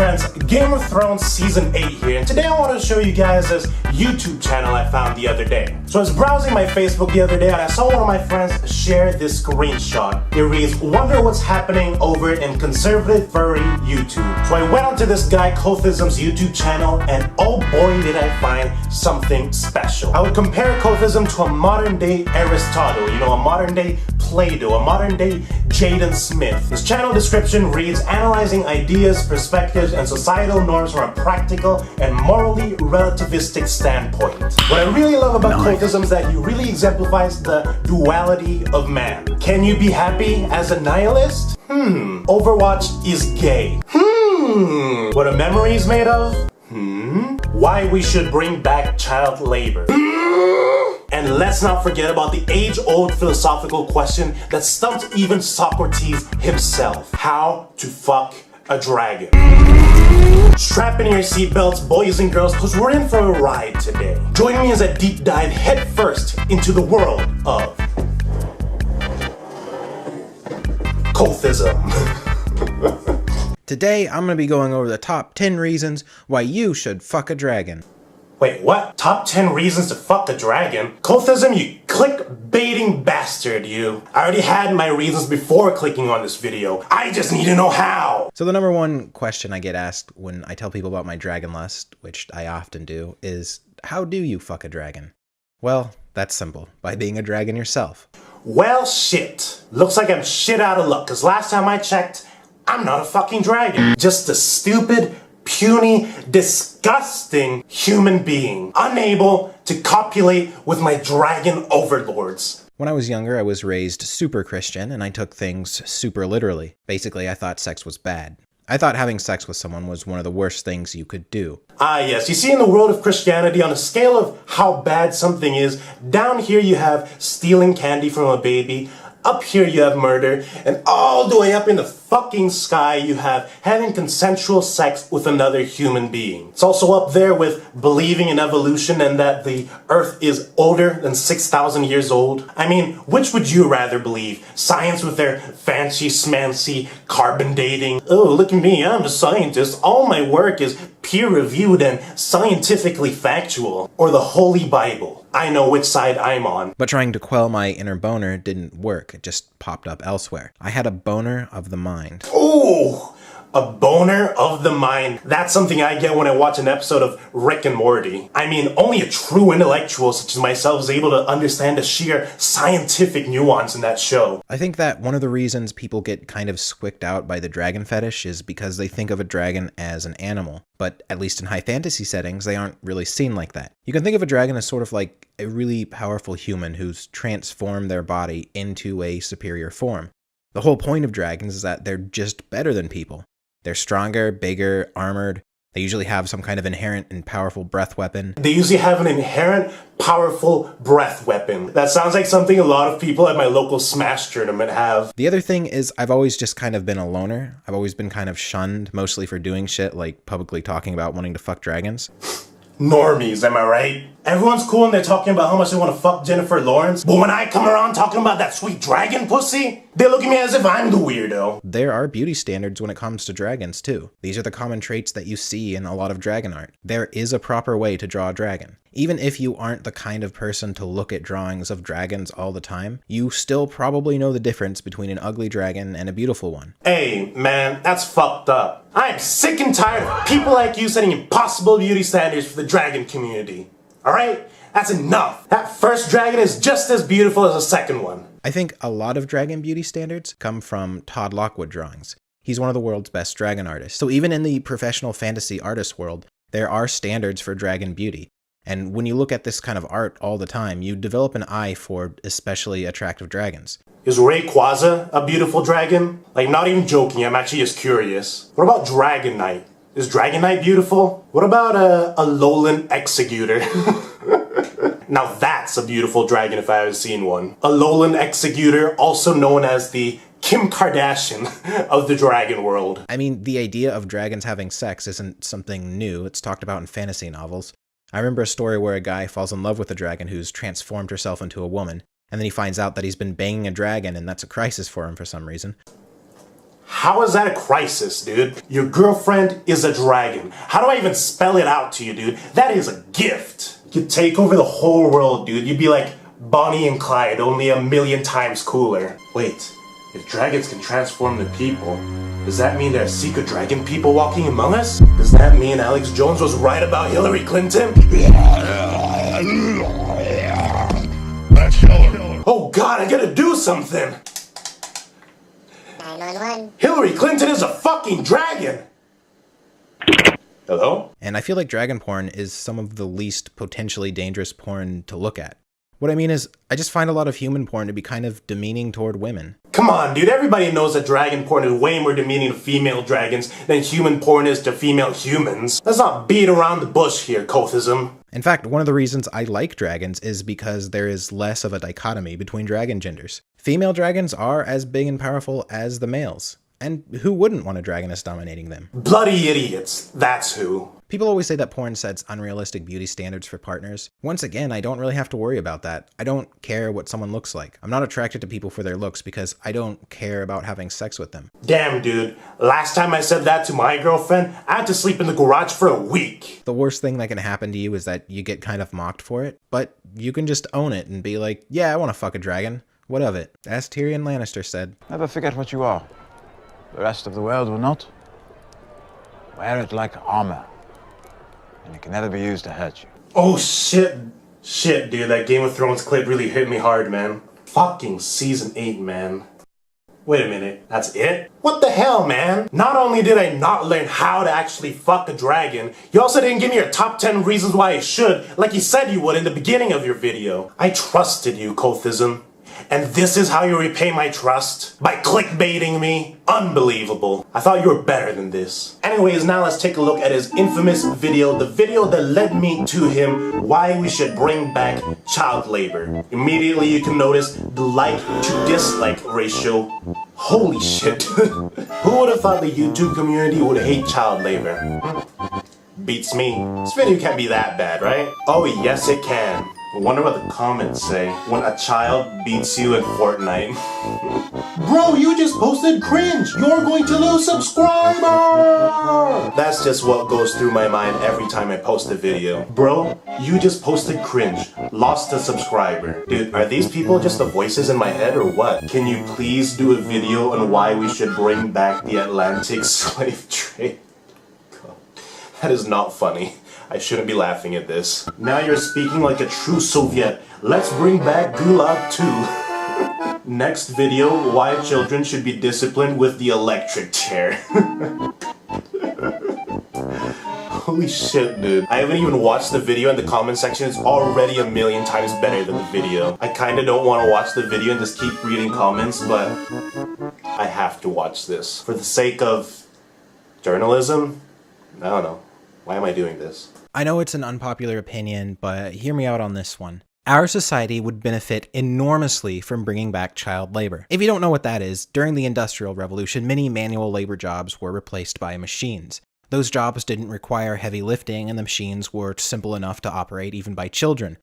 friends, Game of Thrones Season 8 here, and today I want to show you guys this YouTube channel I found the other day. So I was browsing my Facebook the other day and I saw one of my friends share this screenshot. It reads, "Wonder what's happening over in Conservative Furry Youtube." So I went onto this guy Kothism's YouTube channel and oh boy did I find something special. I would compare Kothism to a modern day Aristotle, you know, a modern day Plato, a modern day Jaden Smith. His channel description reads, "Analyzing ideas, perspectives, and societal norms from a practical and morally relativistic standpoint." What I really love about Kothism is that he really exemplifies the duality of man. Can you be happy as a nihilist? Overwatch is gay. What a memory is made of? Why we should bring back child labor. And let's not forget about the age-old philosophical question that stumped even Socrates himself. How to fuck a dragon. Strap in your seatbelts, boys and girls, because we're in for a ride today. Join me as I deep dive headfirst into the world of Kothism. Today, I'm going to be going over the top 10 reasons why you should fuck a dragon. Wait, what? Top 10 reasons to fuck a dragon? Kothism, you clickbaiting bastard, you. I already had my reasons before clicking on this video. I just need to know how. So the number one question I get asked when I tell people about my dragon lust, which I often do, is how do you fuck a dragon? Well, that's simple. By being a dragon yourself. Well, shit. Looks like I'm shit out of luck, because last time I checked, I'm not a fucking dragon. Just a stupid, puny, disgusting human being, unable to copulate with my dragon overlords. When I was younger, I was raised super Christian, and I took things super literally. Basically, I thought sex was bad. I thought having sex with someone was one of the worst things you could do. Ah yes, you see, in the world of Christianity, on a scale of how bad something is, down here you have stealing candy from a baby, up here you have murder, and all the way up in the fucking sky you have having consensual sex with another human being. It's also up there with believing in evolution and that the earth is older than 6,000 years old. I mean, which would you rather believe? Science with their fancy smancy carbon dating? Oh, look at me, I'm a scientist. All my work is peer-reviewed and scientifically factual. Or the Holy Bible. I know which side I'm on. But trying to quell my inner boner didn't work. It just popped up elsewhere. I had a boner of the mind. Ooh, a boner of the mind. That's something I get when I watch an episode of Rick and Morty. I mean, only a true intellectual such as myself is able to understand the sheer scientific nuance in that show. I think that one of the reasons people get kind of squicked out by the dragon fetish is because they think of a dragon as an animal. But at least in high fantasy settings, they aren't really seen like that. You can think of a dragon as sort of like a really powerful human who's transformed their body into a superior form. The whole point of dragons is that they're just better than people. They're stronger, bigger, armored. They usually have some kind of inherent and powerful breath weapon. They usually have an inherent, powerful breath weapon. That sounds like something a lot of people at my local Smash tournament have. The other thing is I've always just kind of been a loner. I've always been kind of shunned, mostly for doing shit like publicly talking about wanting to fuck dragons. Normies, am I right? Everyone's cool and they're talking about how much they want to fuck Jennifer Lawrence, but when I come around talking about that sweet dragon pussy, they look at me as if I'm the weirdo. There are beauty standards when it comes to dragons too. These are the common traits that you see in a lot of dragon art. There is a proper way to draw a dragon. Even if you aren't the kind of person to look at drawings of dragons all the time, you still probably know the difference between an ugly dragon and a beautiful one. Hey, man, that's fucked up. I am sick and tired of people like you setting impossible beauty standards for the dragon community. Alright? That's enough. That first dragon is just as beautiful as the second one. I think a lot of dragon beauty standards come from Todd Lockwood drawings. He's one of the world's best dragon artists. So even in the professional fantasy artist world, there are standards for dragon beauty. And when you look at this kind of art all the time, you develop an eye for especially attractive dragons. Is Rayquaza a beautiful dragon? Like, not even joking, I'm actually just curious. What about Dragon Knight? Is Dragon Knight beautiful? What about a Lowland Executor? Now that's a beautiful dragon if I ever seen one. A Lowland Executor, also known as the Kim Kardashian of the dragon world. I mean, the idea of dragons having sex isn't something new. It's talked about in fantasy novels. I remember a story where a guy falls in love with a dragon who's transformed herself into a woman, and then he finds out that he's been banging a dragon and that's a crisis for him for some reason. How is that a crisis, dude? Your girlfriend is a dragon. How do I even spell it out to you, dude? That is a gift. You'd take over the whole world, dude. You'd be like Bonnie and Clyde, only 1,000,000 times cooler. Wait, if dragons can transform to people, does that mean there are secret dragon people walking among us? Does that mean Alex Jones was right about Hillary Clinton? That's Hillary. Oh God, I gotta do something! 911. Hillary Clinton is a fucking dragon! Hello? And I feel like dragon porn is some of the least potentially dangerous porn to look at. What I mean is, I just find a lot of human porn to be kind of demeaning toward women. Come on, dude, everybody knows that dragon porn is way more demeaning to female dragons than human porn is to female humans. Let's not beat around the bush here, Kothism. In fact, one of the reasons I like dragons is because there is less of a dichotomy between dragon genders. Female dragons are as big and powerful as the males. And who wouldn't want a dragoness dominating them? Bloody idiots, that's who. People always say that porn sets unrealistic beauty standards for partners. Once again, I don't really have to worry about that. I don't care what someone looks like. I'm not attracted to people for their looks because I don't care about having sex with them. Damn, dude. Last time I said that to my girlfriend, I had to sleep in the garage for a week. The worst thing that can happen to you is that you get kind of mocked for it, but you can just own it and be like, yeah, I want to fuck a dragon. What of it? As Tyrion Lannister said. Never forget what you are. The rest of the world will not. Wear it like armor, and it can never be used to hurt you. Oh shit. Shit, dude, that Game of Thrones clip really hit me hard, man. Fucking season 8, man. Wait a minute, that's it? What the hell, man? Not only did I not learn how to actually fuck a dragon, you also didn't give me your top 10 reasons why I should, like you said you would in the beginning of your video. I trusted you, Kothism. And this is how you repay my trust? By clickbaiting me? Unbelievable. I thought you were better than this. Anyways, now let's take a look at his infamous video, the video that led me to him, why we should bring back child labor. Immediately you can notice the like to dislike ratio. Holy shit. Who would have thought the YouTube community would hate child labor? Beats me. This video can't be that bad, right? Oh yes it can. I wonder what the comments say when a child beats you in Fortnite. Bro, you just posted cringe! You're going to lose subscribers! That's just what goes through my mind every time I post a video. Bro, you just posted cringe. Lost a subscriber. Dude, are these people just the voices in my head or what? Can you please do a video on why we should bring back the Atlantic slave trade? God, that is not funny. I shouldn't be laughing at this. Now you're speaking like a true Soviet. Let's bring back Gulag too. Next video, why children should be disciplined with the electric chair. Holy shit, dude. I haven't even watched the video and the comment section is already 1,000,000 times better than the video. I kinda don't want to watch the video and just keep reading comments, but I have to watch this. For the sake of journalism? I don't know. Why am I doing this? I know it's an unpopular opinion, but hear me out on this one. Our society would benefit enormously from bringing back child labor. If you don't know what that is, during the Industrial Revolution, many manual labor jobs were replaced by machines. Those jobs didn't require heavy lifting, and the machines were simple enough to operate even by children.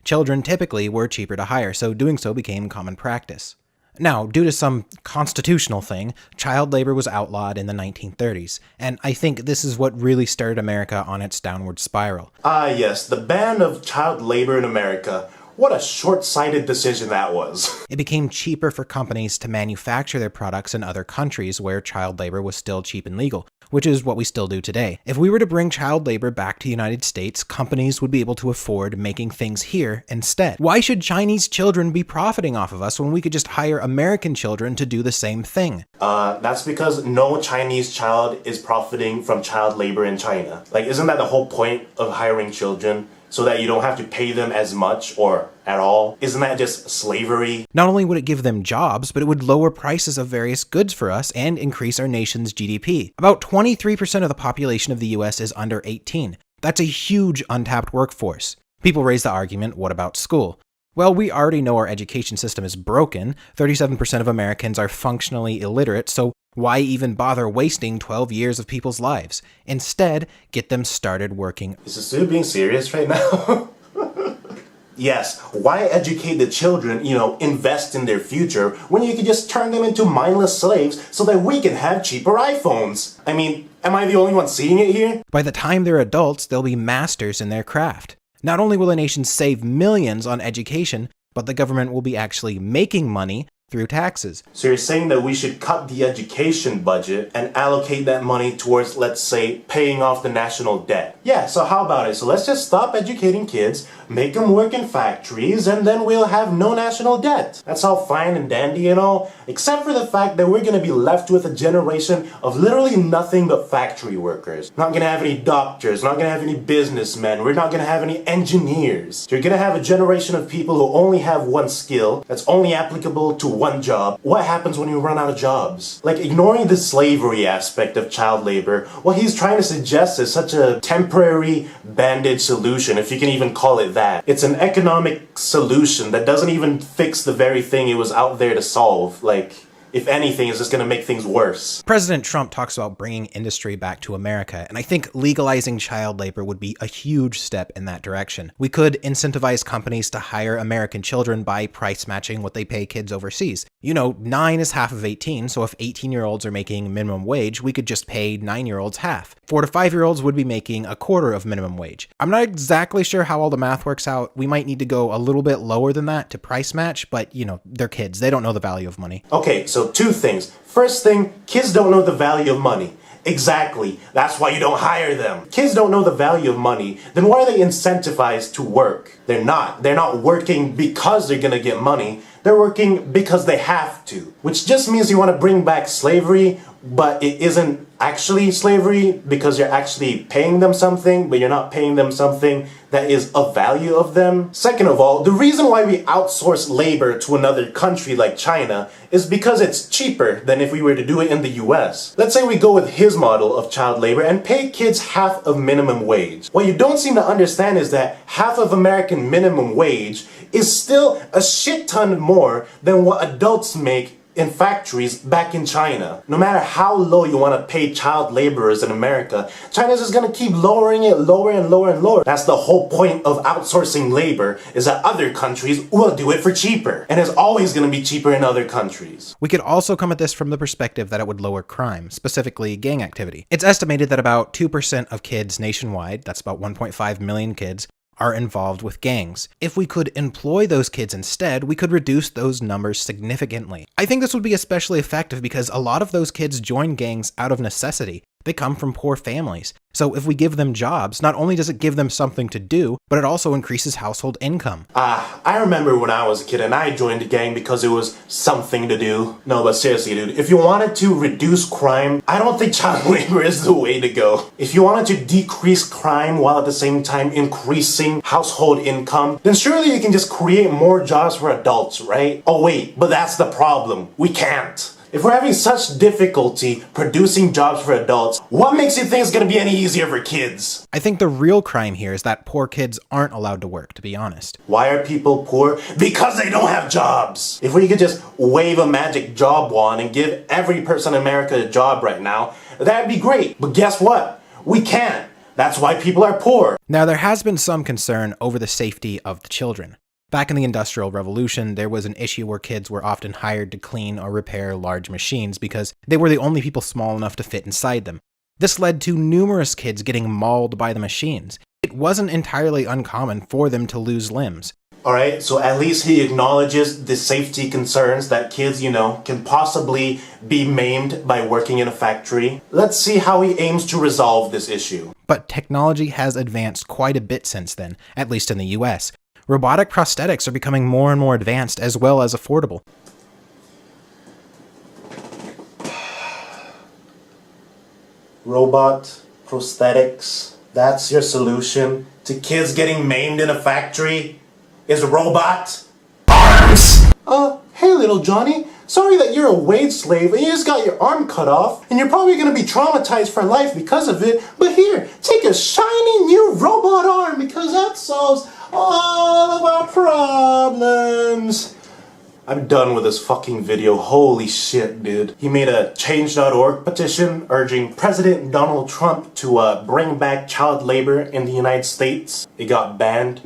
Children typically were cheaper to hire, so doing so became common practice. Now, due to some constitutional thing, child labor was outlawed in the 1930s, and I think this is what really started America on its downward spiral. Ah yes, the ban of child labor in America. What a short-sighted decision that was. It became cheaper for companies to manufacture their products in other countries where child labor was still cheap and legal, which is what we still do today. If we were to bring child labor back to the United States, companies would be able to afford making things here instead. Why should Chinese children be profiting off of us when we could just hire American children to do the same thing? That's because no Chinese child is profiting from child labor in China. Like, isn't that the whole point of hiring children? So that you don't have to pay them as much or at all? Isn't that just slavery? Not only would it give them jobs, but it would lower prices of various goods for us and increase our nation's GDP. About 23% of the population of the US is under 18. That's a huge untapped workforce. People raise the argument, what about school? Well, we already know our education system is broken. 37% of Americans are functionally illiterate, so why even bother wasting 12 years of people's lives? Instead, get them started working. Is this dude being serious right now? Yes, why educate the children, invest in their future, when you can just turn them into mindless slaves so that we can have cheaper iPhones? I mean, am I the only one seeing it here? By the time they're adults, they'll be masters in their craft. Not only will a nation save millions on education, but the government will be actually making money through taxes. So you're saying that we should cut the education budget and allocate that money towards, let's say, paying off the national debt? Yeah, so how about it? So let's just stop educating kids, make them work in factories, and then we'll have no national debt. That's all fine and dandy and all, except for the fact that we're going to be left with a generation of literally nothing but factory workers. Not going to have any doctors, not going to have any businessmen, we're not going to have any engineers. So you're going to have a generation of people who only have one skill that's only applicable to one job. What happens when you run out of jobs? Like, ignoring the slavery aspect of child labor, what he's trying to suggest is such a temporary bandage solution, if you can even call it that. It's an economic solution that doesn't even fix the very thing it was out there to solve. Like, if anything, it's just going to make things worse. President Trump talks about bringing industry back to America, and I think legalizing child labor would be a huge step in that direction. We could incentivize companies to hire American children by price matching what they pay kids overseas. 9 is half of 18, so if 18-year-olds are making minimum wage, we could just pay 9-year-olds half. 4 to 5-year-olds would be making a quarter of minimum wage. I'm not exactly sure how all the math works out. We might need to go a little bit lower than that to price match, but they're kids. They don't know the value of money. Okay, so 2 things. First thing, kids don't know the value of money. Exactly. That's why you don't hire them. Kids don't know the value of money. Then why are they incentivized to work? They're not. They're not working because they're gonna get money. They're working because they have to. Which just means you want to bring back slavery, but it isn't actually slavery because you're actually paying them something, but you're not paying them something that is of value of them. Second of all, the reason why we outsource labor to another country like China is because it's cheaper than if we were to do it in the US. Let's say we go with his model of child labor and pay kids half of minimum wage. What you don't seem to understand is that half of American minimum wage is still a shit ton more than what adults make in factories back in China. No matter how low you want to pay child laborers in America, China's just going to keep lowering it lower and lower and lower. That's the whole point of outsourcing labor, is that other countries will do it for cheaper. And it's always going to be cheaper in other countries. We could also come at this from the perspective that it would lower crime, specifically gang activity. It's estimated that about 2% of kids nationwide, that's about 1.5 million kids, are involved with gangs. If we could employ those kids instead, we could reduce those numbers significantly. I think this would be especially effective because a lot of those kids join gangs out of necessity. They come from poor families. So if we give them jobs, not only does it give them something to do, but it also increases household income. I remember when I was a kid and I joined a gang because it was something to do. No, but seriously, dude, if you wanted to reduce crime, I don't think child labor is the way to go. If you wanted to decrease crime while at the same time increasing household income, then surely you can just create more jobs for adults, right? Oh wait, but that's the problem. We can't. If we're having such difficulty producing jobs for adults, what makes you think it's gonna be any easier for kids? I think the real crime here is that poor kids aren't allowed to work, to be honest. Why are people poor? Because they don't have jobs. If we could just wave a magic job wand and give every person in America a job right now, that'd be great. But guess what? We can't. That's why people are poor. Now, there has been some concern over the safety of the children. Back in the Industrial Revolution, there was an issue where kids were often hired to clean or repair large machines because they were the only people small enough to fit inside them. This led to numerous kids getting mauled by the machines. It wasn't entirely uncommon for them to lose limbs. Alright, so at least he acknowledges the safety concerns that kids, can possibly be maimed by working in a factory. Let's see how he aims to resolve this issue. But technology has advanced quite a bit since then, at least in the US. Robotic prosthetics are becoming more and more advanced as well as affordable. Robot prosthetics, that's your solution to kids getting maimed in a factory? Is robot arms? Hey little Johnny, sorry that you're a wage slave and you just got your arm cut off and you're probably gonna be traumatized for life because of it, but here, take a shiny new robot arm because that solves all of our problems. I'm done with this fucking video. Holy shit, dude. He made a change.org petition urging President Donald Trump to bring back child labor in the United States. It got banned.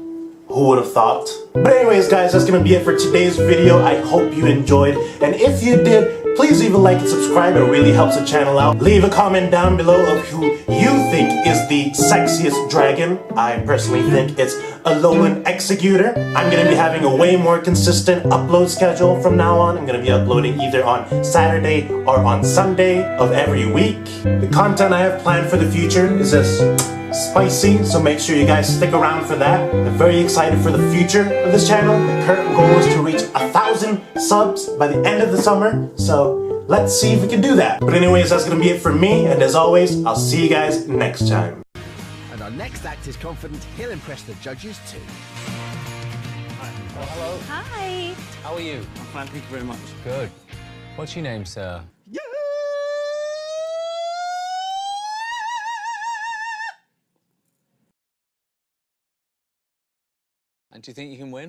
Who would have thought? But anyways, guys, that's gonna be it for today's video. I hope you enjoyed. And if you did, please leave a like and subscribe. It really helps the channel out. Leave a comment down below of who you think is the sexiest dragon. I personally think it's Alolan Executor. I'm gonna be having a way more consistent upload schedule from now on. I'm gonna be uploading either on Saturday or on Sunday of every week. The content I have planned for the future is just spicy, so make sure you guys stick around for that. I'm very excited for the future of this channel. The current goal is to reach 1,000 subs by the end of the summer, so let's see if we can do that. But anyways, that's gonna be it for me, and as always, I'll see you guys next time. And our next act is confident he'll impress the judges too. Oh, hello. Hi. How are you? I'm fine, thank you very much. Good. What's your name, sir? And do you think you can win?